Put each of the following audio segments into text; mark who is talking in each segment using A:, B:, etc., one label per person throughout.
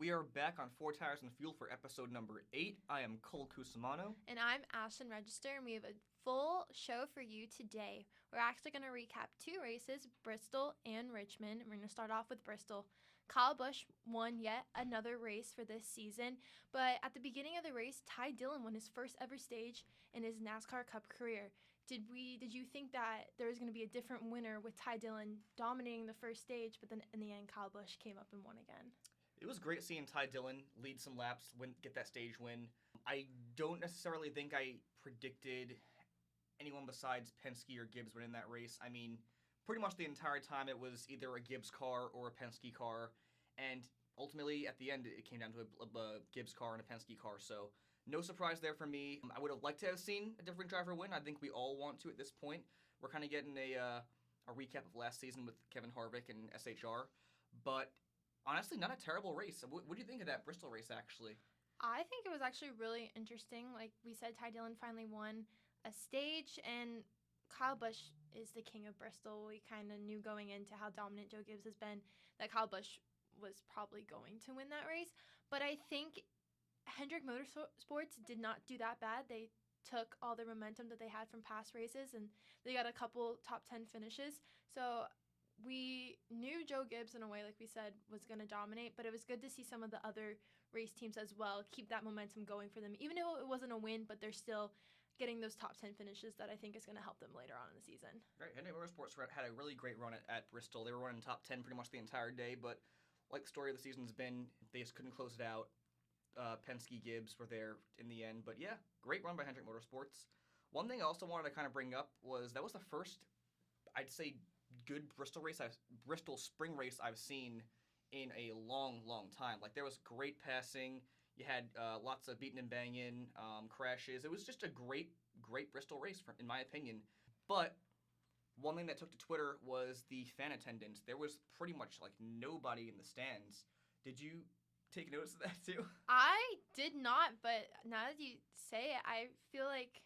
A: We are back on Four Tires and Fuel for episode number 8. I am Cole Cusimano.
B: And I'm Ashlyn Register, and we have a full show for you today. We're actually going to recap 2 races, Bristol and Richmond. We're going to start off with Bristol. Kyle Busch won yet another race for this season, but at the beginning of the race, Ty Dillon won his first ever stage in his NASCAR Cup career. Did you think that there was going to be a different winner with Ty Dillon dominating the first stage, but then in the end, Kyle Busch came up and won again?
A: It was great seeing Ty Dillon lead some laps, get that stage win. I don't necessarily think I predicted anyone besides Penske or Gibbs winning that race. I mean, pretty much the entire time it was either a Gibbs car or a Penske car, and ultimately at the end it came down to a Gibbs car and a Penske car, so no surprise there for me. I would have liked to have seen a different driver win. I think we all want to at this point. We're kind of getting a recap of last season with Kevin Harvick and SHR, but honestly, not a terrible race. What do you think of that Bristol race, actually?
B: I think it was actually really interesting. Like we said, Ty Dillon finally won a stage, and Kyle Busch is the king of Bristol. We kind of knew going into how dominant Joe Gibbs has been that Kyle Busch was probably going to win that race. But I think Hendrick Motorsports did not do that bad. They took all the momentum that they had from past races, and they got a couple top 10 finishes. So we knew Joe Gibbs, in a way, like we said, was going to dominate, but it was good to see some of the other race teams as well keep that momentum going for them. Even though it wasn't a win, but they're still getting those top 10 finishes that I think is going to help them later on in the season.
A: Right, Hendrick Motorsports had a really great run at Bristol. They were running top 10 pretty much the entire day, but like the story of the season's been, they just couldn't close it out. Penske, Gibbs were there in the end, but yeah, great run by Hendrick Motorsports. One thing I also wanted to kind of bring up was that was the first, I'd say, good Bristol spring race I've seen in a long time. Like, there was great passing. You had lots of beating and banging, crashes. It was just a great Bristol race, in my opinion. But one thing that took to Twitter was the fan attendance. There was pretty much like nobody in the stands. Did you take notice of that too?
B: I did not, but now that you say it, I feel like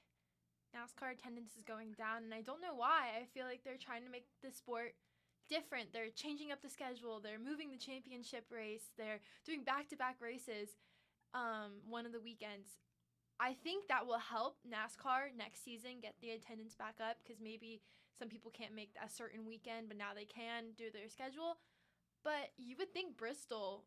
B: NASCAR attendance is going down, and I don't know why. I feel like they're trying to make the sport different. They're changing up the schedule. They're moving the championship race. They're doing back-to-back races one of the weekends. I think that will help NASCAR next season get the attendance back up, because maybe some people can't make a certain weekend, but now they can do their schedule. But you would think Bristol,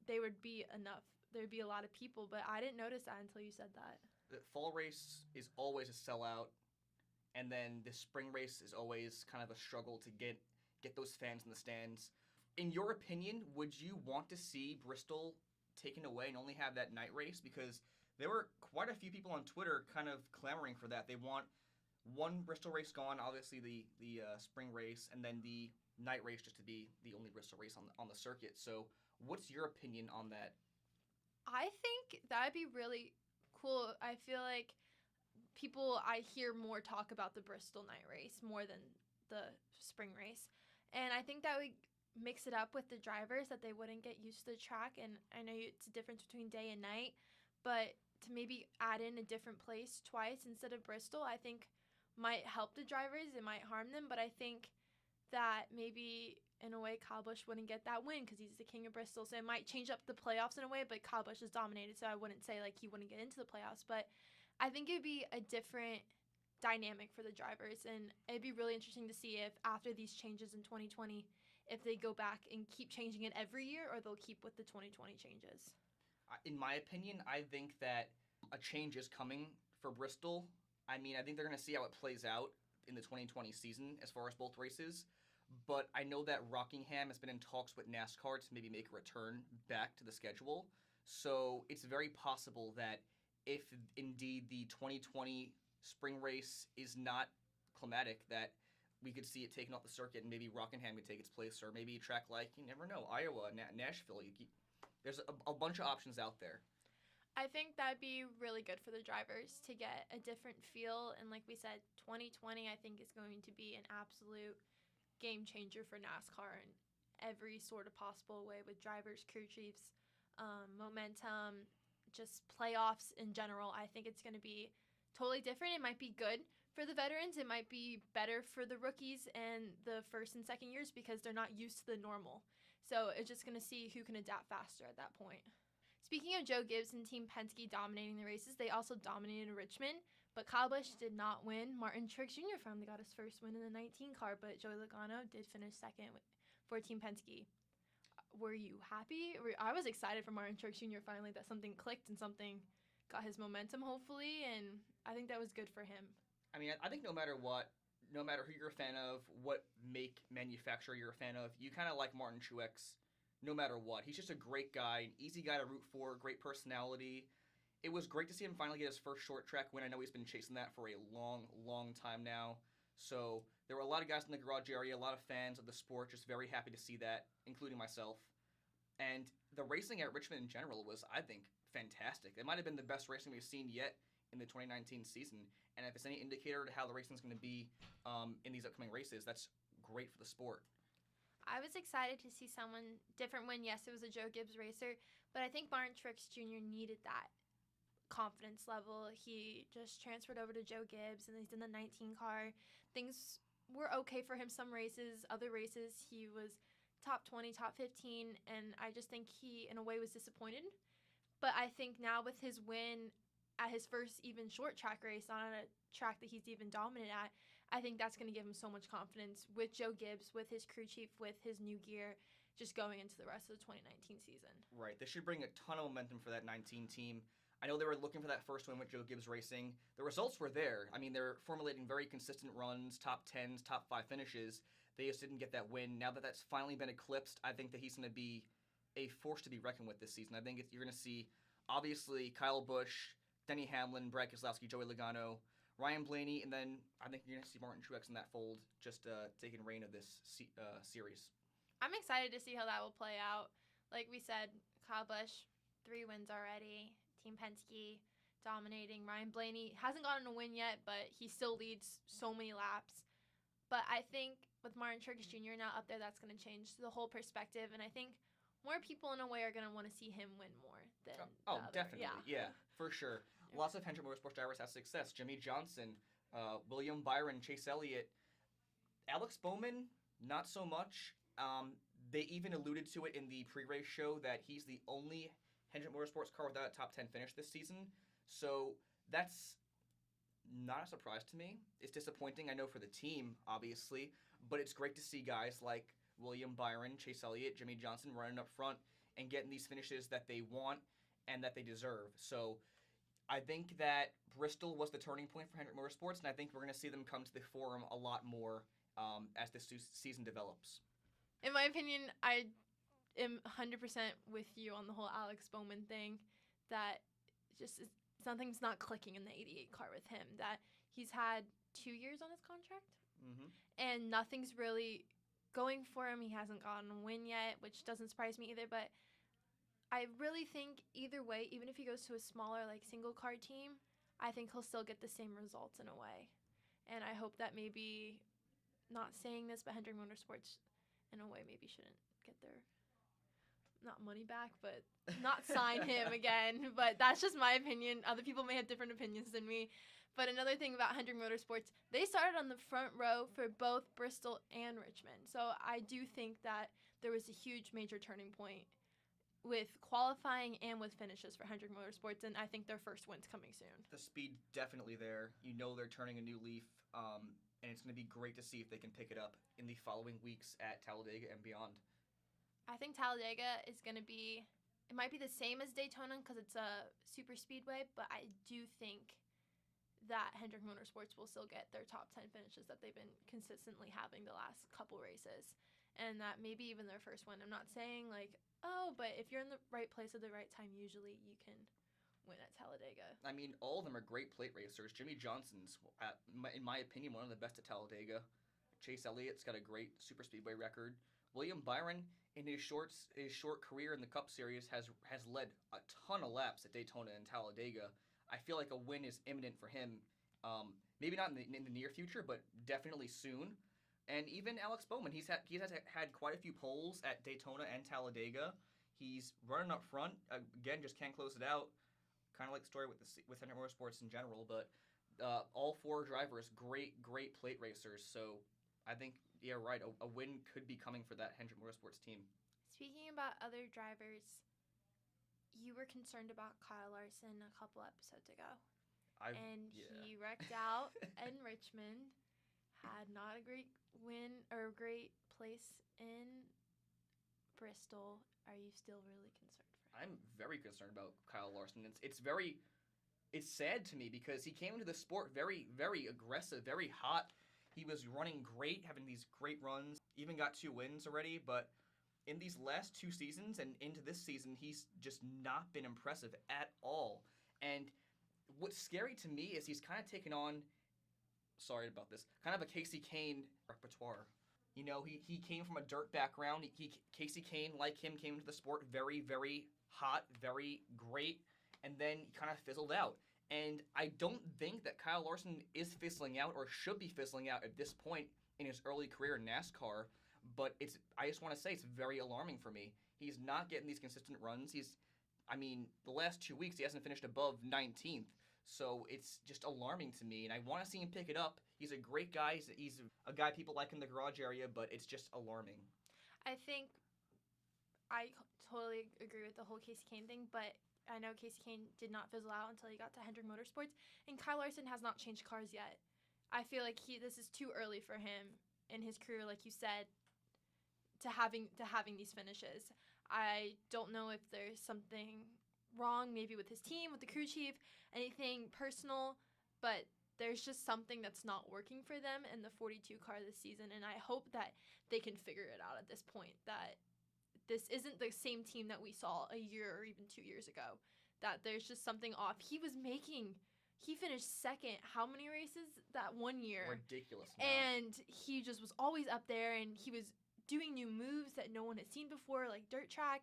B: they would be enough. There would be a lot of people, but I didn't notice that until you said that.
A: The fall race is always a sellout, and then the spring race is always kind of a struggle to get those fans in the stands. In your opinion, would you want to see Bristol taken away and only have that night race? Because there were quite a few people on Twitter kind of clamoring for that. They want one Bristol race gone, obviously the spring race, and then the night race just to be the only Bristol race on the circuit. So what's your opinion on that?
B: I think that'd be really cool. I feel like I hear more talk about the Bristol night race more than the spring race. And I think that would mix it up with the drivers, that they wouldn't get used to the track. And I know it's a difference between day and night, but to maybe add in a different place twice instead of Bristol, I think might help the drivers. It might harm them, but I think that maybe in a way Kyle Busch wouldn't get that win because he's the king of Bristol. So it might change up the playoffs in a way, but Kyle Busch is dominated, so I wouldn't say like he wouldn't get into the playoffs. But I think it would be a different dynamic for the drivers, and it'd be really interesting to see if after these changes in 2020, if they go back and keep changing it every year, or they'll keep with the 2020 changes.
A: In my opinion, I think that a change is coming for Bristol. I mean, I think they're going to see how it plays out in the 2020 season as far as both races. But I know that Rockingham has been in talks with NASCAR to maybe make a return back to the schedule. So it's very possible that if indeed the 2020 spring race is not climatic, that we could see it taken off the circuit and maybe Rockingham could take its place, or maybe a track like, you never know, Iowa, Nashville. There's a bunch of options out there.
B: I think that'd be really good for the drivers to get a different feel. And like we said, 2020 I think is going to be an absolute game changer for NASCAR in every sort of possible way, with drivers, crew chiefs, momentum, just playoffs in general. I think it's going to be totally different. It might be good for the veterans. It might be better for the rookies and the first and second years because they're not used to the normal. So it's just going to see who can adapt faster at that point. Speaking of Joe Gibbs and Team Penske dominating the races, they also dominated Richmond, but Kyle Busch did not win. Martin Truex Jr. finally got his first win in the 19 car, but Joey Logano did finish second for Team Penske. Were you happy? I was excited for Martin Truex Jr. finally that something clicked and something got his momentum, hopefully, and I think that was good for him.
A: I mean, I think no matter what, no matter who you're a fan of, what manufacturer you're a fan of, you kind of like Martin Truex no matter what. He's just a great guy, an easy guy to root for, great personality. It was great to see him finally get his first short track win. I know he's been chasing that for a long, long time now. So there were a lot of guys in the garage area, a lot of fans of the sport, just very happy to see that, including myself. And the racing at Richmond in general was, I think, fantastic. It might have been the best racing we've seen yet in the 2019 season. And if it's any indicator to how the racing is going to be in these upcoming races, that's great for the sport.
B: I was excited to see someone different win. Yes, it was a Joe Gibbs racer, but I think Martin Truex Jr. needed that confidence level. He just transferred over to Joe Gibbs, and he's in the 19 car. Things were okay for him some races. Other races, he was top 20, top 15, and I just think he, in a way, was disappointed. But I think now with his win at his first even short track race on a track that he's even dominant at, I think that's going to give him so much confidence with Joe Gibbs, with his crew chief, with his new gear, just going into the rest of the 2019 season.
A: Right. This should bring a ton of momentum for that 19 team. I know they were looking for that first win with Joe Gibbs Racing. The results were there. I mean, they're formulating very consistent runs, top 10s, top 5 finishes. They just didn't get that win. Now that that's finally been eclipsed, I think that he's going to be a force to be reckoned with this season. I think you're going to see, obviously, Kyle Busch, Denny Hamlin, Brad Keselowski, Joey Logano, Ryan Blaney, and then I think you're going to see Martin Truex in that fold, just taking reign of this series.
B: I'm excited to see how that will play out. Like we said, Kyle Busch, 3 wins already. Team Penske dominating. Ryan Blaney hasn't gotten a win yet, but he still leads so many laps. But I think with Martin Truex Jr. now up there, that's going to change the whole perspective, and I think more people in a way are going to want to see him win more than the other.
A: Definitely. Yeah, for sure. Lots of Hendrick Motorsports drivers have success. Jimmy Johnson, William Byron, Chase Elliott. Alex Bowman, not so much. They even alluded to it in the pre-race show that he's the only Hendrick Motorsports car without a top 10 finish this season. So that's not a surprise to me. It's disappointing, I know, for the team, obviously. But it's great to see guys like William Byron, Chase Elliott, Jimmy Johnson running up front and getting these finishes that they want and that they deserve. So I think that Bristol was the turning point for Hendrick Motorsports, and I think we're going to see them come to the forum a lot more as this season develops.
B: In my opinion, I am 100% with you on the whole Alex Bowman thing, that just something's not clicking in the 88 car with him, that he's had 2 years on his contract, and nothing's really going for him. He hasn't gotten a win yet, which doesn't surprise me either, but I really think either way, even if he goes to a smaller, like, single-car team, I think he'll still get the same results in a way. And I hope that maybe, not saying this, but Hendrick Motorsports, in a way, maybe shouldn't get their, not money back, but not sign him again. But that's just my opinion. Other people may have different opinions than me. But another thing about Hendrick Motorsports, they started on the front row for both Bristol and Richmond. So I do think that there was a huge major turning point with qualifying and with finishes for Hendrick Motorsports, and I think their first win's coming soon.
A: The speed definitely there. You know they're turning a new leaf, and it's going to be great to see if they can pick it up in the following weeks at Talladega and beyond.
B: I think Talladega is going to be, it might be the same as Daytona because it's a super speedway, but I do think that Hendrick Motorsports will still get their top 10 finishes that they've been consistently having the last couple races, and that maybe even their first win. I'm not saying, like, oh, but if you're in the right place at the right time, usually you can win at Talladega.
A: I mean, all of them are great plate racers. Jimmy Johnson's, in my opinion, one of the best at Talladega. Chase Elliott's got a great super speedway record. William Byron, in his short career in the Cup Series, has led a ton of laps at Daytona and Talladega. I feel like a win is imminent for him. Maybe not in the near future, but definitely soon. And even Alex Bowman, he has had quite a few poles at Daytona and Talladega. He's running up front. Again, just can't close it out. Kind of like the story with Hendrick Motorsports in general. But all 4 drivers, great plate racers. So I think, yeah, right, a win could be coming for that Hendrick Motorsports team.
B: Speaking about other drivers, you were concerned about Kyle Larson a couple episodes ago. He wrecked out in Richmond, had not a great win or great place in Bristol. Are you still really concerned for him?
A: I'm very concerned about Kyle Larson. It's sad to me because he came into the sport very, very aggressive, very hot. He was running great, having these great runs, even got 2 wins already, but in these last 2 seasons and into this season, he's just not been impressive at all. And what's scary to me is he's kind of taken on, sorry about this, kind of a Casey Kane repertoire. You know, he came from a dirt background. Casey Kane, like him, came into the sport very, very hot, very great, and then he kind of fizzled out. And I don't think that Kyle Larson is fizzling out or should be fizzling out at this point in his early career in NASCAR, but I just want to say it's very alarming for me. He's not getting these consistent runs. The last 2 weeks he hasn't finished above 19th. So it's just alarming to me, and I want to see him pick it up. He's a great guy. He's a guy people like in the garage area, but it's just alarming.
B: I think I totally agree with the whole Casey Kane thing, but I know Casey Kane did not fizzle out until he got to Hendrick Motorsports, and Kyle Larson has not changed cars yet. I feel like this is too early for him in his career, like you said, to having these finishes. I don't know if there's something wrong maybe with his team, with the crew chief, anything personal, but there's just something that's not working for them in the 42 car this season, and I hope that they can figure it out at this point, that this isn't the same team that we saw a year or even 2 years ago, that there's just something off. He finished second how many races that one year?
A: Ridiculous.
B: And he just was always up there, and he was doing new moves that no one had seen before, like dirt track,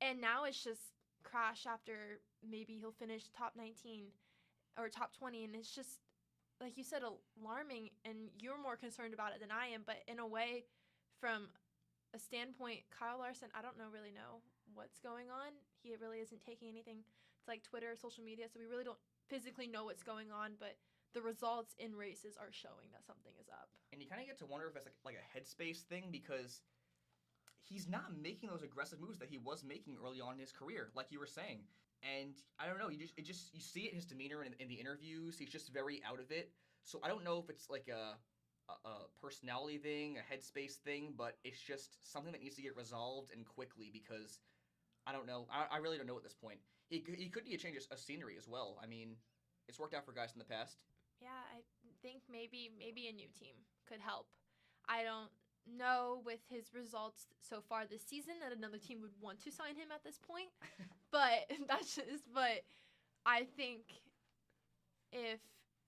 B: and now it's just crash after maybe he'll finish top 19 or top 20, and it's just, like you said, alarming, and you're more concerned about it than I am, but in a way, from a standpoint, Kyle Larson, I don't really know what's going on. He really isn't taking anything to like Twitter or social media, so we really don't physically know what's going on, but the results in races are showing that something is up. And
A: you kind of get to wonder if it's like a headspace thing, because he's not making those aggressive moves that he was making early on in his career, like you were saying. And I don't know, you see it in his demeanor in the interviews. He's just very out of it. So I don't know if it's like a personality thing, a headspace thing, but it's just something that needs to get resolved and quickly, because I don't know. I really don't know at this point. He could need a change of scenery as well. I mean, it's worked out for guys in the past.
B: Yeah, I think maybe a new team could help. I don't know with his results so far this season that another team would want to sign him at this point, but I think if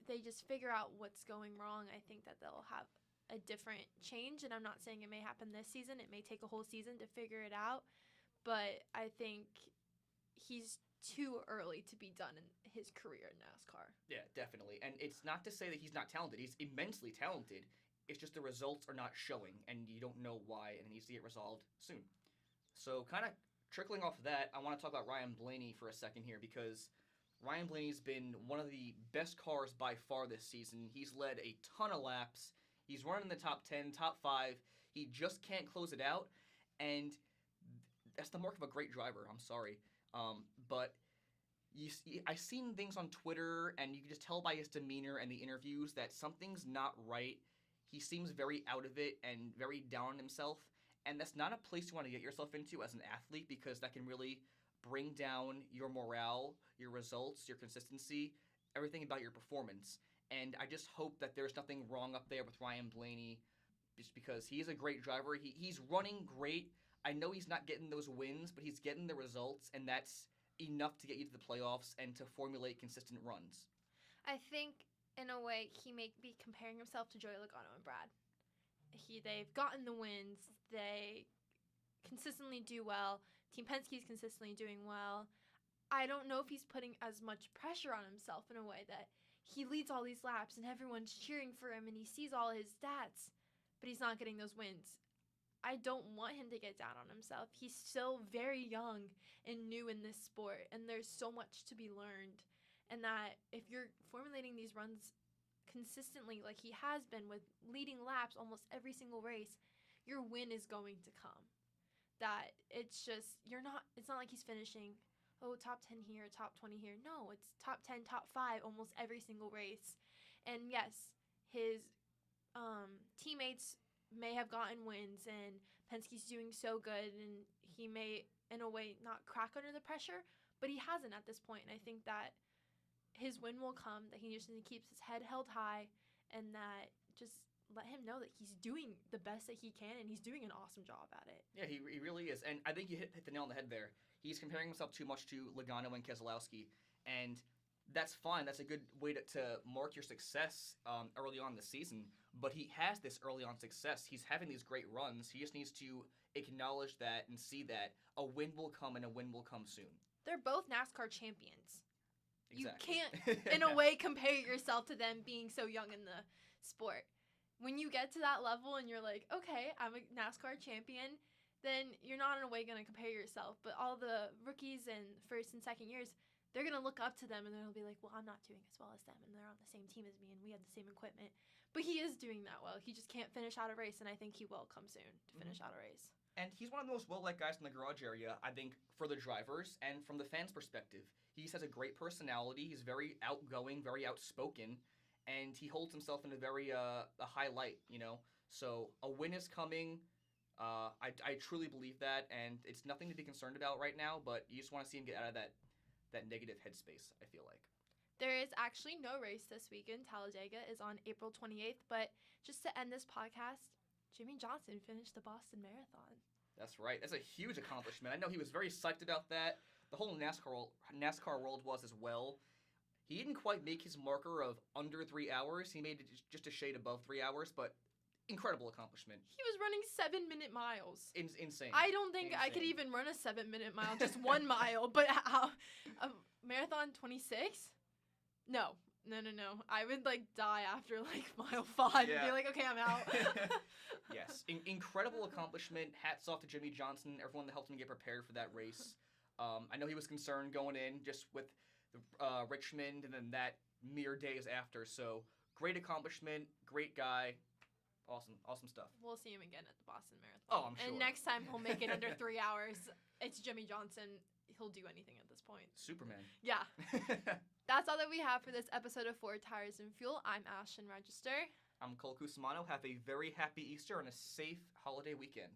B: they just figure out what's going wrong, I think that they'll have a different change, and I'm not saying it may happen this season. It may take a whole season to figure it out, but I think he's too early to be done in his career in NASCAR.
A: Yeah, definitely. And it's not to say that he's not talented. He's immensely talented. It's just the results are not showing, and you don't know why, and it needs to get resolved soon. So kind of trickling off of that, I want to talk about Ryan Blaney for a second here, because Ryan Blaney's been one of the best cars by far this season. He's led a ton of laps. He's running in the top 10, top 5. He just can't close it out, and that's the mark of a great driver. I'm sorry. But I've seen things on Twitter, and you can just tell by his demeanor and the interviews that something's not right. He seems very out of it and very down on himself, and that's not a place you want to get yourself into as an athlete, because that can really bring down your morale, your results, your consistency, everything about your performance. And I just hope that there's nothing wrong up there with Ryan Blaney, just because he's a great driver. He's running great. I know he's not getting those wins, but he's getting the results, and that's enough to get you to the playoffs and to formulate consistent runs.
B: I think, in a way, he may be comparing himself to Joey Logano and Brad. They've gotten the wins. They consistently do well. Team Penske's consistently doing well. I don't know if he's putting as much pressure on himself in a way that he leads all these laps and everyone's cheering for him and he sees all his stats, but he's not getting those wins. I don't want him to get down on himself. He's still very young and new in this sport, and there's so much to be learned. And that if you're formulating these runs consistently like he has been with leading laps almost every single race, your win is going to come. that it's just it's not like he's finishing top 10 here, top 20 here. No, it's top 10, top 5 almost every single race. And yes, his teammates may have gotten wins, and Penske's doing so good, and he may, in a way, not crack under the pressure, but he hasn't at this point. And I think that his win will come, that he just keeps his head held high, and that just let him know that he's doing the best that he can, and he's doing an awesome job at it.
A: Yeah, he really is. And I think you hit the nail on the head there. He's comparing himself too much to Logano and Keselowski, and that's fine. That's a good way to mark your success early on in the season. But he has this early on success. He's having these great runs. He just needs to acknowledge that and see that a win will come, and a win will come soon.
B: They're both NASCAR champions.
A: Exactly.
B: You can't, in a way, compare yourself to them being so young in the sport. When you get to that level and you're like, okay, I'm a NASCAR champion, then you're not in a way going to compare yourself. But all the rookies and first and second years, they're going to look up to them and they'll be like, well, I'm not doing as well as them, and they're on the same team as me, and we have the same equipment. But he is doing that well. He just can't finish out a race, and I think he will come soon to finish out a race.
A: And he's one of the most well-liked guys in the garage area, I think, for the drivers and from the fans' perspective. He has a great personality. He's very outgoing, very outspoken, and he holds himself in a very a high light, you know. So a win is coming. I truly believe that, and it's nothing to be concerned about right now, but you just want to see him get out of that negative headspace, I feel like.
B: There is actually no race this weekend. Talladega is on April 28th, but just to end this podcast, Jimmy Johnson finished the Boston Marathon.
A: That's right. That's a huge accomplishment. I know he was very psyched about that. The whole NASCAR world was as well. He didn't quite make his marker of under 3 hours. He made it just a shade above 3 hours, but incredible accomplishment.
B: He was running 7-minute miles.
A: Insane.
B: I don't think I could even run a 7-minute mile, just 1 mile. But how? A marathon 26? No. I would die after mile 5 and be like, okay, I'm out.
A: Yes, incredible accomplishment. Hats off to Jimmy Johnson, everyone that helped him get prepared for that race. I know he was concerned going in just with Richmond and then that mere days after. So great accomplishment, great guy. Awesome stuff.
B: We'll see him again at the Boston Marathon.
A: Oh, I'm sure.
B: And next time he'll make it under 3 hours. It's Jimmy Johnson. He'll do anything at this point.
A: Superman.
B: Yeah. That's all that we have for this episode of 4 Tires and Fuel. I'm Ashlyn Register.
A: I'm Cole Cusimano. Have a very happy Easter and a safe holiday weekend.